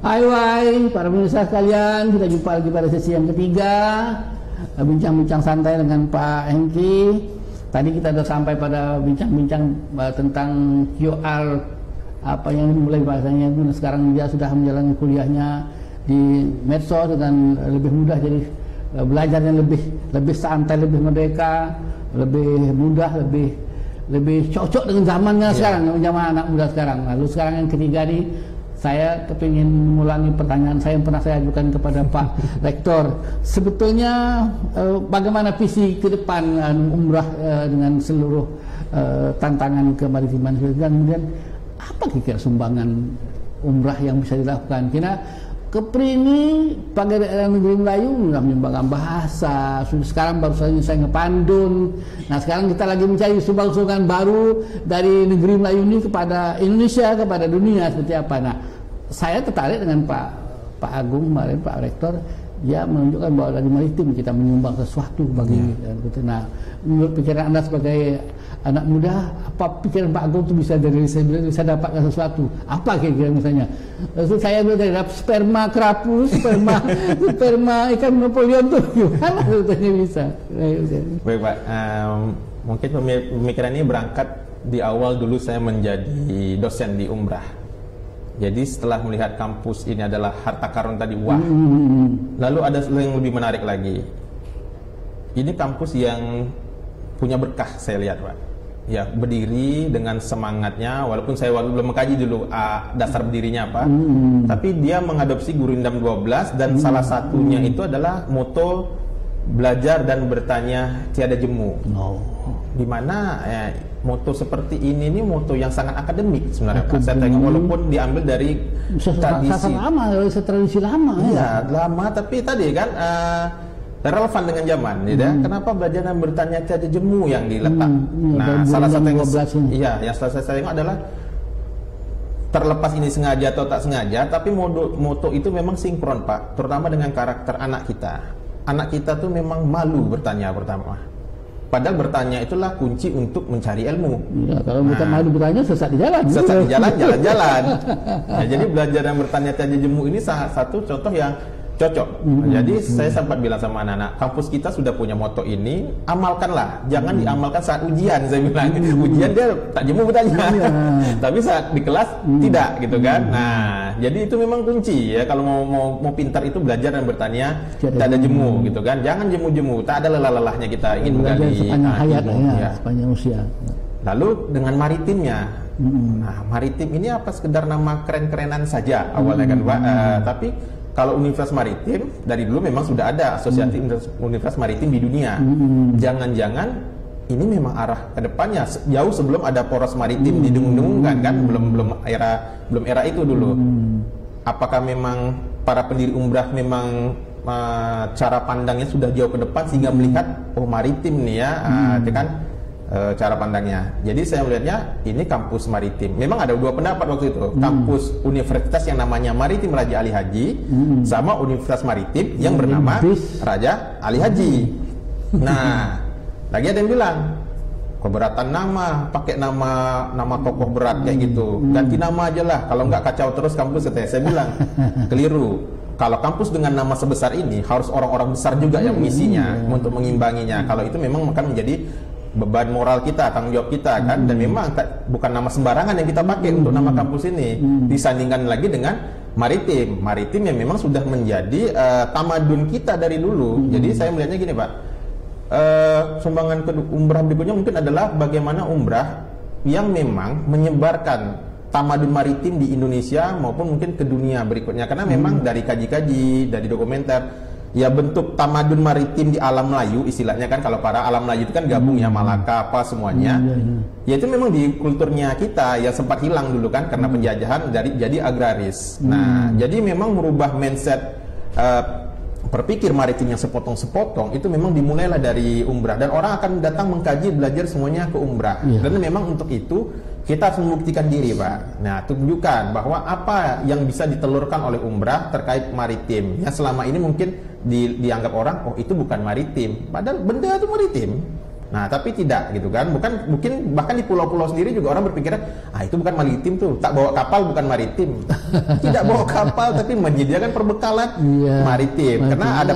Hai para pemirsa sekalian, kita jumpa lagi pada sesi yang ketiga, bincang-bincang santai dengan Pak Hengki. Tadi kita sudah sampai pada bincang-bincang tentang QR, apa yang mulai bahasanya. Sekarang dia sudah menjalani kuliahnya di medsos dengan lebih mudah, jadi belajarnya lebih santai, lebih merdeka, lebih mudah, lebih cocok dengan zamannya sekarang, zaman anak muda sekarang. Lalu sekarang yang ketiga nih, saya kepingin mengulangi pertanyaan saya yang pernah saya ajukan kepada Pak Rektor. Sebetulnya bagaimana visi ke depan umrah dengan seluruh tantangan kemaritiman, dan kemudian apa kira-kira sumbangan umrah yang bisa dilakukan? Karena Kepri ini pakai daerah negeri Melayu sudah menyumbangkan bahasa. Sekarang baru saja saya ngepandun. Nah sekarang kita lagi mencari sumbangan baru dari negeri Melayu ini kepada Indonesia, kepada dunia seperti apa. Nah saya tertarik dengan Pak Agung kemarin, Pak Rektor, dia menunjukkan bahwa dari maritim kita menyumbang sesuatu bagi. Nah menurut pikiran Anda sebagai anak muda, apa pikiran Pak Agung itu bisa dapatkan sesuatu? Apa kira-kira misalnya? Saya dari sperma kerapu, sperma ikan Napoleon tuh gimana sebetulnya bisa? Baik Pak, mungkin pemikiran ini berangkat di awal dulu saya menjadi dosen di Umrah. Jadi setelah melihat kampus ini adalah harta karun tadi, wah. Lalu ada yang lebih menarik lagi. Ini kampus yang punya berkah saya lihat Pak. Ya, berdiri dengan semangatnya, walaupun saya belum mengkaji dulu dasar berdirinya apa, tapi dia mengadopsi Gurindam 12 dan salah satunya itu adalah moto belajar dan bertanya tiada jemu. Dimana moto seperti ini moto yang sangat akademik sebenarnya Pak. Saya tengok walaupun diambil dari tradisi lama. Iya, lama, tapi tadi kan relevan dengan zaman, Kenapa belajar dan bertanya tiada jemu yang diletak? Nah, salah satu yang saya tengok adalah terlepas ini sengaja atau tak sengaja, tapi moto itu memang sinkron Pak, terutama dengan karakter anak kita. Anak kita tuh memang malu bertanya pertama. Padahal bertanya itulah kunci untuk mencari ilmu. Ya, kalau bukan malu bertanya, sesat di jalan. Sesat di jalan, jalan-jalan. Nah, jadi belajar dan bertanya tiada jemu ini salah satu contoh yang cocok. Jadi saya sempat bilang sama anak-anak, kampus kita sudah punya moto ini, amalkanlah. Jangan diamalkan saat ujian, saya bilang. Ujian dia tak jemu bertanya. Tapi saat di kelas tidak, gitu kan. Nah, jadi itu memang kunci ya. Kalau mau pintar itu belajar dan bertanya, tak ada jemu, gitu kan. Jangan jemu-jemu, tak ada lelah-lelahnya kita ingin menggali sepanjang hayat sepanjang usia. Lalu dengan maritimnya. Nah, maritim ini apa sekedar nama keren-kerenan saja awalnya kan Pak. Tapi kalau Universitas Maritim dari dulu memang sudah ada asosiasi Universitas Maritim di dunia. Jangan-jangan ini memang arah ke depannya jauh sebelum ada poros maritim didengung-dengungkan kan, belum era itu dulu. Apakah memang para pendiri umrah memang cara pandangnya sudah jauh ke depan sehingga melihat maritim nih ya, itu kan cara pandangnya. Jadi saya melihatnya ini kampus maritim. Memang ada dua pendapat waktu itu. Kampus universitas yang namanya Maritim Raja Ali Haji sama Universitas Maritim yang bernama Raja Ali Haji. Nah, lagi ada yang bilang keberatan nama, pakai nama tokoh berat kayak gitu. Ganti nama aja lah, kalau nggak kacau terus kampus katanya. Saya bilang keliru. Kalau kampus dengan nama sebesar ini harus orang-orang besar juga yang mengisinya untuk mengimbanginya. Kalau itu memang akan menjadi beban moral kita, tanggung jawab kita kan, dan memang bukan nama sembarangan yang kita pakai untuk nama kampus ini. Disandingkan lagi dengan maritim yang memang sudah menjadi tamadun kita dari dulu. Jadi saya melihatnya gini Pak, sumbangan umrah berikutnya mungkin adalah bagaimana umrah yang memang menyebarkan tamadun maritim di Indonesia maupun mungkin ke dunia berikutnya, karena memang dari kaji-kaji, dari dokumenter, ya bentuk tamadun maritim di alam Melayu istilahnya kan, kalau para alam Melayu itu kan gabung ya, Malaka apa semuanya. Ya itu memang di kulturnya kita yang sempat hilang dulu kan karena penjajahan jadi agraris. Nah, jadi memang merubah mindset berpikir maritim yang sepotong-sepotong itu memang dimulailah dari umrah, dan orang akan datang mengkaji, belajar semuanya ke umrah. Dan memang untuk itu kita harus membuktikan diri Pak. Nah, tunjukkan bahwa apa yang bisa ditelurkan oleh umrah terkait maritim yang selama ini mungkin dianggap orang, oh itu bukan maritim, padahal benda itu maritim. Nah, tapi tidak gitu kan. Mungkin bahkan di pulau-pulau sendiri juga orang berpikir, itu bukan maritim tuh, tak bawa kapal bukan maritim. Tidak bawa kapal tapi menyediakan perbekalan maritim. Karena ada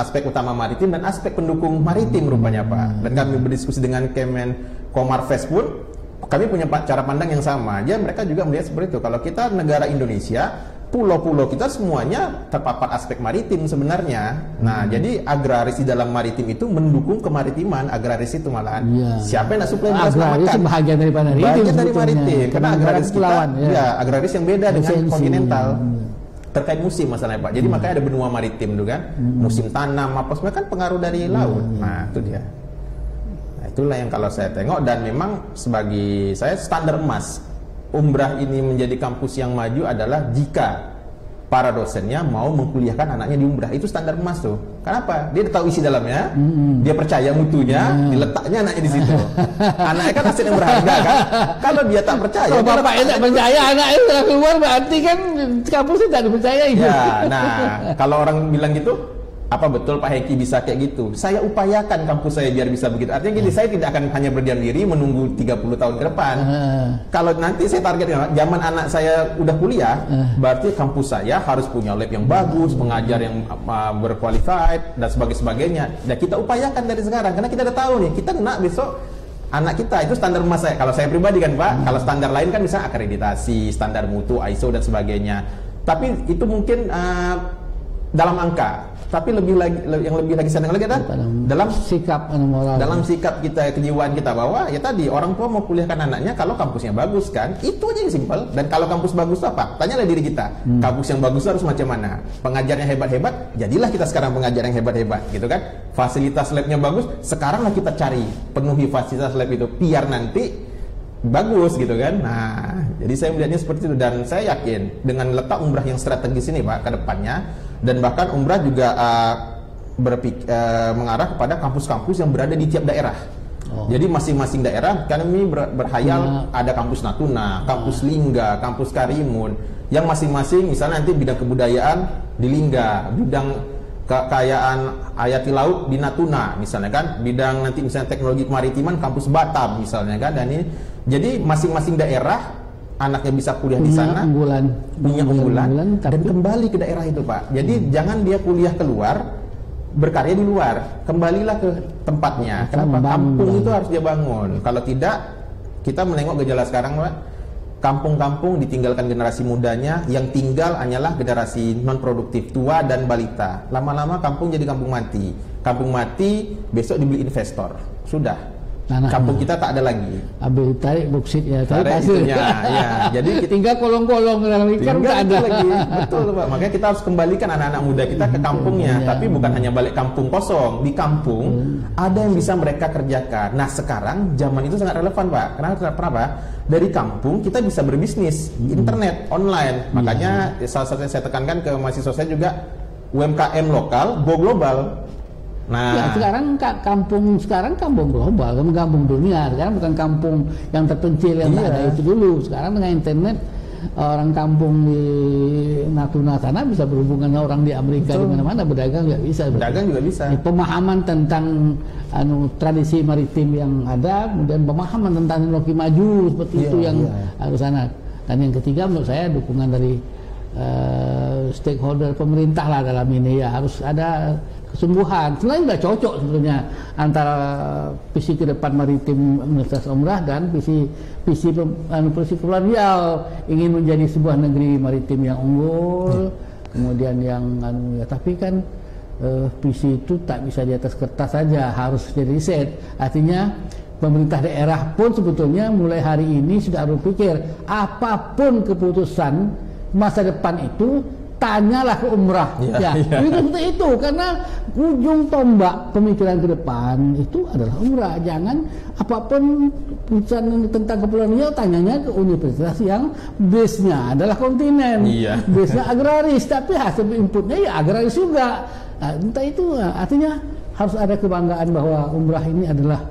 aspek utama maritim dan aspek pendukung maritim rupanya Pak. Dan kami berdiskusi dengan Kemenkomarves pun kami punya cara pandang yang sama. Mereka juga melihat seperti itu. Kalau kita negara Indonesia, pulau-pulau kita semuanya terpapar aspek maritim sebenarnya. Nah, jadi agraris di dalam maritim itu mendukung kemaritiman, agraris itu malahan. Siapa yang nak suplai beras agraris makan? Bahagian dari maritim. Bagian dari maritim. Karena agraris kita, agraris yang beda dengan kontinental. Terkait musim masalahnya Pak. Jadi makanya ada benua maritim tuh kan. Musim tanam apa semua kan pengaruh dari laut. Nah, itu dia. Nah, itulah yang kalau saya tengok, dan memang sebagai saya standar emas Umrah ini menjadi kampus yang maju adalah jika para dosennya mau mengkuliahkan anaknya di Umrah. Itu standar emas tuh. Kenapa? Dia tahu isi dalamnya, dia percaya mutunya, diletaknya anaknya di situ. Anaknya kan aset yang berharga kan. Kalau dia tak percaya, kalau bapaknya tak percaya, anaknya sudah keluar, berarti kan kampusnya tak dipercaya. Nah, kalau orang bilang gitu, apa betul Pak Heki bisa kayak gitu? Saya upayakan kampus saya biar bisa begitu. Artinya gini, saya tidak akan hanya berdiam diri menunggu 30 tahun ke depan. Kalau nanti saya target zaman anak saya udah kuliah, berarti kampus saya harus punya lab yang bagus, pengajar yang berqualified dan sebagainya. Dan kita upayakan dari sekarang, karena kita udah tahu nih, kita nak besok anak kita itu standar emas saya. Kalau saya pribadi kan Pak, kalau standar lain kan bisa akreditasi, standar mutu, ISO dan sebagainya. Tapi itu mungkin dalam angka. Tapi yang lebih lagi saya dengar lagi adalah dalam sikap moral, dalam sikap kita, kejiwaan kita, bahwa ya tadi orang tua mau kuliahkan anaknya kalau kampusnya bagus kan, itu aja yang simpel. Dan kalau kampus bagus apa? Tanyalah diri kita, kampus yang bagus harus macam mana? Pengajarnya hebat-hebat, jadilah kita sekarang pengajar yang hebat-hebat, gitu kan? Fasilitas labnya bagus, sekaranglah kita cari penuhi fasilitas lab itu, biar nanti bagus gitu kan. Nah, jadi saya melihatnya seperti itu, dan saya yakin dengan letak umrah yang strategis ini Pak ke depannya, dan bahkan umrah juga mengarah kepada kampus-kampus yang berada di tiap daerah. Jadi masing-masing daerah kami berhayal ada kampus Natuna, kampus Lingga, kampus Karimun, yang masing-masing misalnya nanti bidang kebudayaan di Lingga, bidang kekayaan hayati laut di Natuna misalnya kan, bidang nanti misalnya teknologi kemaritiman kampus Batam misalnya kan. Dan ini jadi masing-masing daerah anaknya bisa kuliah di sana, punya unggulan dan kembali ke daerah itu Pak. Jadi jangan dia kuliah keluar, berkarya di luar, kembalilah ke tempatnya. Kenapa? Kampung itu harus dia bangun. Kalau tidak, kita menengok gejala sekarang Pak, kampung-kampung ditinggalkan generasi mudanya, yang tinggal hanyalah generasi non produktif, tua dan balita. Lama-lama kampung jadi kampung mati. Kampung mati besok dibeli investor, sudah. Kampung kita tak ada lagi. Ambil tarik boksit ya, tarik hasilnya. Ya. Jadi tinggal kolong-kolong yang ikan tak ada lagi. Betul Pak. Makanya kita harus kembalikan anak-anak muda kita ke kampungnya. Tapi bukan hanya balik kampung kosong. Di kampung ada yang bisa mereka kerjakan. Nah sekarang zaman itu sangat relevan Pak. Kenapa? Dari kampung kita bisa berbisnis, internet, online. Makanya salah satu yang saya tekankan ke mahasiswa saya juga, UMKM lokal, go global. Nah, ya, sekarang kampung global, kampung dunia. Sekarang bukan kampung yang terpencil yang tak ada itu dulu. Sekarang dengan internet, orang kampung di Natuna sana bisa berhubungan dengan orang di Amerika, di mana-mana, berdagang juga bisa. Berdagang juga bisa. Pemahaman tentang tradisi maritim yang ada, kemudian pemahaman tentang teknologi maju seperti itu yang harus sana. Dan yang ketiga menurut saya dukungan dari stakeholder pemerintah lah dalam ini, ya harus ada kesungguhan. Sebenarnya sudah cocok sebetulnya antara visi ke depan maritim Universitas Umrah dan visi Kepulauan Riau ingin menjadi sebuah negeri maritim yang unggul, kemudian yang tapi kan visi itu tak bisa di atas kertas saja, harus jadi riset. Artinya pemerintah daerah pun sebetulnya mulai hari ini sudah berpikir apapun keputusan masa depan itu, tanyalah ke umrah. Itu karena ujung tombak pemikiran ke depan itu adalah umrah. Jangan apapun putusan tentang Kepulauan Riau tanyanya ke universitas yang base-nya adalah kontinen, base-nya agraris, tapi hasil inputnya ya agraris juga. Nah, entah itu artinya harus ada kebanggaan bahwa umrah ini adalah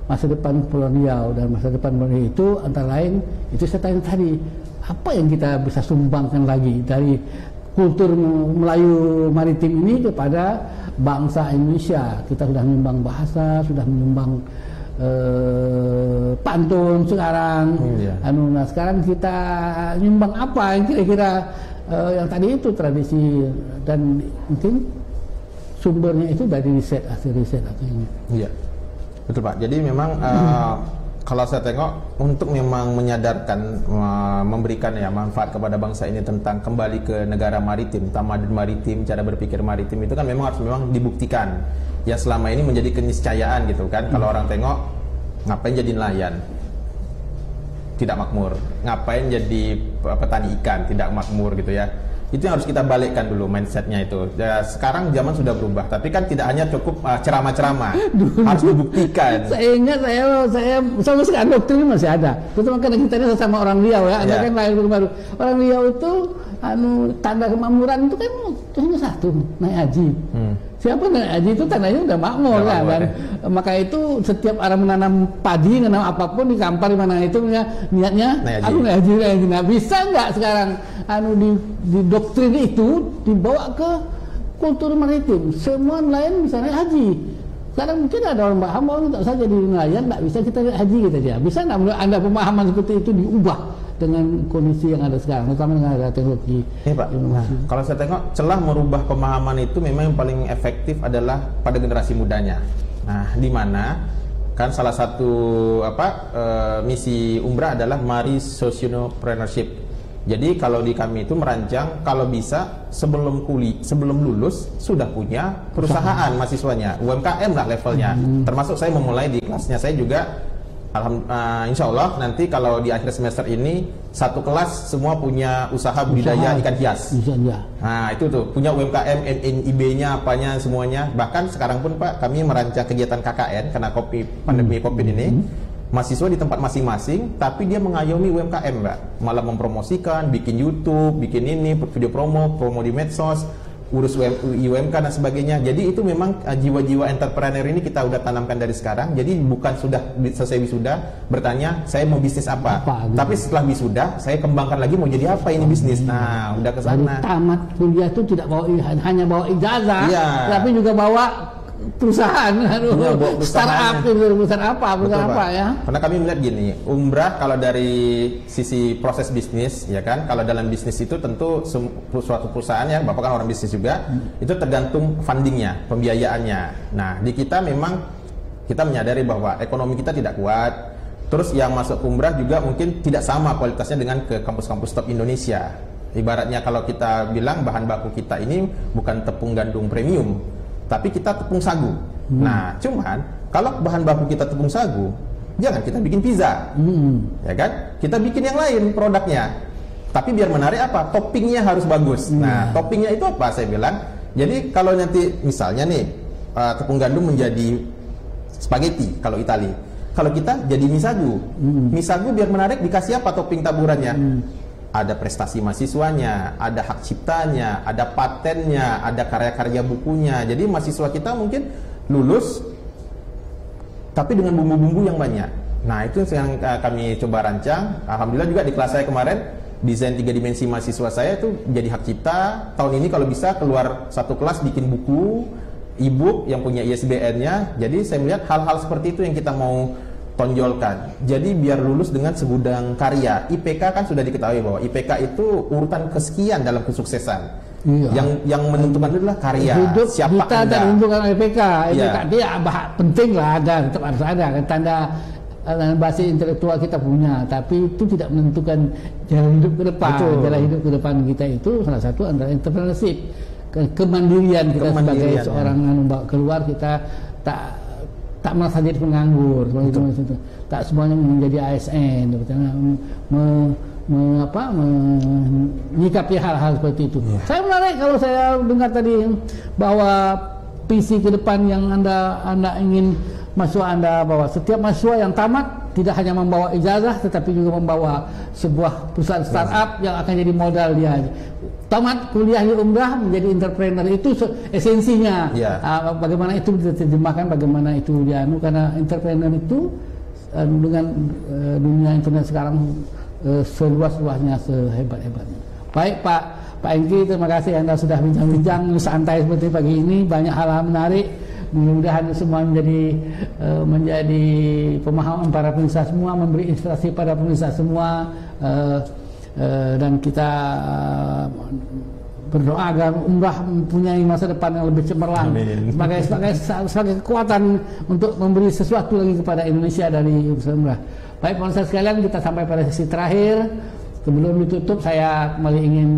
masa depan Kepulauan Riau, dan masa depan Kepulauan Riau itu antara lain itu saya tanya tadi, apa yang kita bisa sumbangkan lagi dari kultur Melayu maritim ini kepada bangsa Indonesia. Kita sudah menyumbang bahasa, sudah menyumbang pantun sekarang. Nah sekarang kita nyumbang apa yang kira-kira yang tadi itu tradisi, dan mungkin sumbernya itu dari riset, hasil riset atau ini. Iya, betul Pak. Jadi memang kalau saya tengok untuk memang menyadarkan, memberikan ya manfaat kepada bangsa ini tentang kembali ke negara maritim, tamadun maritim, cara berpikir maritim itu kan memang harus dibuktikan. Ya selama ini menjadi keniscayaan gitu kan. Kalau orang tengok, ngapain jadi nelayan? Tidak makmur. Ngapain jadi petani ikan? Tidak makmur gitu ya. Itu yang harus kita balikkan dulu mindsetnya itu. Ya, sekarang zaman sudah berubah, tapi kan tidak hanya cukup ceramah-ceramah, harus dibuktikan. Saya ingat saya sampai sekarang doktrin masih ada. Terutama karena kita ini sama orang Riau ya, Anda kan lahir baru. Orang Riau itu tanda kemakmuran itu kan hanya satu, naik haji. Siapa naik haji itu tandanya udah makmur kan. Dan maka itu setiap orang menanam padi, menanam apapun di kampar mana itu niatnya aku naik haji. Nah, bisa nggak sekarang di doktrin itu dibawa ke kultur maritim? Semua nelayan bisa naik haji. Sekarang mungkin ada orang paham bahwa tidak usah jadi nelayan, tidak bisa kita naik haji gitu aja. Bisa nggak menurut Anda pemahaman seperti itu diubah dengan kondisi yang ada sekarang, terutama dengan ada teknologi? Ini Pak, kalau saya tengok celah merubah pemahaman itu memang yang paling efektif adalah pada generasi mudanya. Nah, di mana kan salah satu misi Umrah adalah Mari Sociopreneurship. Jadi kalau di kami itu merancang kalau bisa sebelum lulus sudah punya perusahaan mahasiswanya, UMKM lah levelnya. Termasuk saya memulai di kelasnya saya juga. Insya Allah nanti kalau di akhir semester ini satu kelas semua punya usaha budidaya ikan hias. Nah itu tuh punya UMKM, NIB-nya apanya semuanya. Bahkan sekarang pun Pak kami merancang kegiatan KKN karena pandemi COVID ini. Mahasiswa di tempat masing-masing, tapi dia mengayomi UMKM Mbak. Malah mempromosikan, bikin YouTube, bikin ini, video promo di medsos, urus UMK dan sebagainya. Jadi itu memang jiwa-jiwa entrepreneur ini kita udah tanamkan dari sekarang. Jadi bukan sudah selesai wisuda bertanya saya mau bisnis apa gitu. Tapi setelah wisuda saya kembangkan lagi mau jadi apa ini bisnis. Nah udah ke sana. Tamat kuliah itu tidak hanya bawa ijazah, tapi juga bawa perusahaan, startup, perusahaan apa ya? Karena kami melihat gini, Umrah kalau dari sisi proses bisnis, ya kan, kalau dalam bisnis itu tentu suatu perusahaan ya, Bapak kan orang bisnis juga, itu tergantung fundingnya, pembiayaannya. Nah, di kita memang kita menyadari bahwa ekonomi kita tidak kuat. Terus yang masuk Umrah juga mungkin tidak sama kualitasnya dengan ke kampus-kampus top Indonesia. Ibaratnya kalau kita bilang bahan baku kita ini bukan tepung gandum premium, tapi kita tepung sagu. Nah, cuman kalau bahan baku kita tepung sagu, jangan kita bikin pizza, ya kan? Kita bikin yang lain produknya. Tapi biar menarik apa? Toppingnya harus bagus. Nah, toppingnya itu apa? Saya bilang. Jadi kalau nanti misalnya nih tepung gandum menjadi spaghetti kalau Itali, kalau kita jadi mie sagu. Mie sagu biar menarik dikasih apa topping taburannya? Ada prestasi mahasiswanya, ada hak ciptanya, ada patennya, ada karya-karya bukunya. Jadi mahasiswa kita mungkin lulus tapi dengan bumbu-bumbu yang banyak. Nah itu yang kami coba rancang. Alhamdulillah juga di kelas saya kemarin desain 3 dimensi mahasiswa saya itu jadi hak cipta. Tahun ini kalau bisa keluar satu kelas bikin buku e-book yang punya ISBN-nya. Jadi saya melihat hal-hal seperti itu yang kita mau tonjolkan. Jadi biar lulus dengan segudang karya. IPK kan sudah diketahui bahwa IPK itu urutan kesekian dalam kesuksesan. Yang menentukan adalah karya. Hidup siapa kita Anda. Tak menentukan IPK. IPK dia penting lah, ada, tetap harus ada kan, tanda bahasa intelektual kita punya, tapi itu tidak menentukan jalan hidup ke depan. Jalan hidup ke depan kita itu salah satu antara entrepreneurship, kemandirian kita sebagai seorang keluar, kita tak merasa jadi penganggur, tak semuanya menjadi ASN, menyikapi hal-hal seperti itu. Saya menarik kalau saya dengar tadi bahwa visi ke depan yang anda ingin mahasiswa Anda bawa. Setiap mahasiswa yang tamat tidak hanya membawa ijazah, tetapi juga membawa sebuah perusahaan startup yang akan jadi modal dia. Tamat kuliah di Umrah menjadi entrepreneur, itu esensinya. Bagaimana itu diterjemahkan, bagaimana itu dianu, karena entrepreneur itu dengan dunia internet sekarang seluas-luasnya, sehebat-hebatnya. Baik Pak Hengki, terima kasih Anda sudah bincang-bincang santai seperti pagi ini, banyak hal menarik. Mudah-mudahan semua menjadi pemahaman para pemirsa semua, memberi inspirasi pada pemirsa semua, dan kita berdoa agar umrah mempunyai masa depan yang lebih cemerlang sebagai kekuatan untuk memberi sesuatu lagi kepada Indonesia dari umrah. Baik pemirsa sekalian, kita sampai pada sesi terakhir. Sebelum ditutup, saya kembali ingin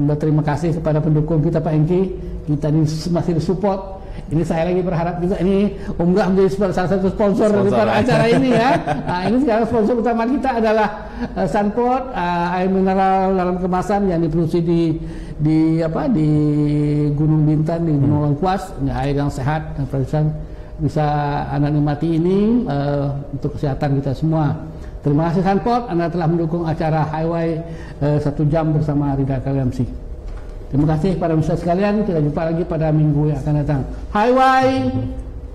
berterima kasih kepada pendukung kita Pak Hengki. Kita masih disupport. Ini saya lagi berharap juga ini umrah menjadi salah satu sponsor daripada acara ini ya. Nah, ini sekarang sponsor utama kita adalah Sunport, air mineral dalam kemasan yang diproduksi di Gunung Bintan, di Gunung Lengkuas. Ini air yang sehat dan bisa Anda nikmati ini untuk kesehatan kita semua. Terima kasih Sunport, Anda telah mendukung acara Highway 1 jam bersama Ridha Kalyamsi. Terima kasih pada pemirsa sekalian, kita jumpa lagi pada minggu yang akan datang. Highway,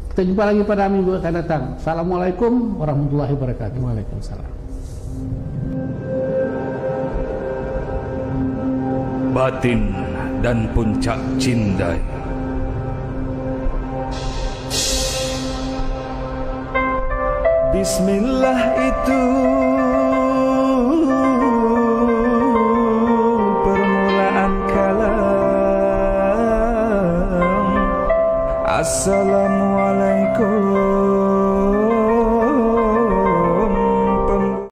kita jumpa lagi pada minggu yang akan datang. Assalamualaikum warahmatullahi wabarakatuh. Waalaikumsalam. Batin dan puncak cindai. Bismillah itu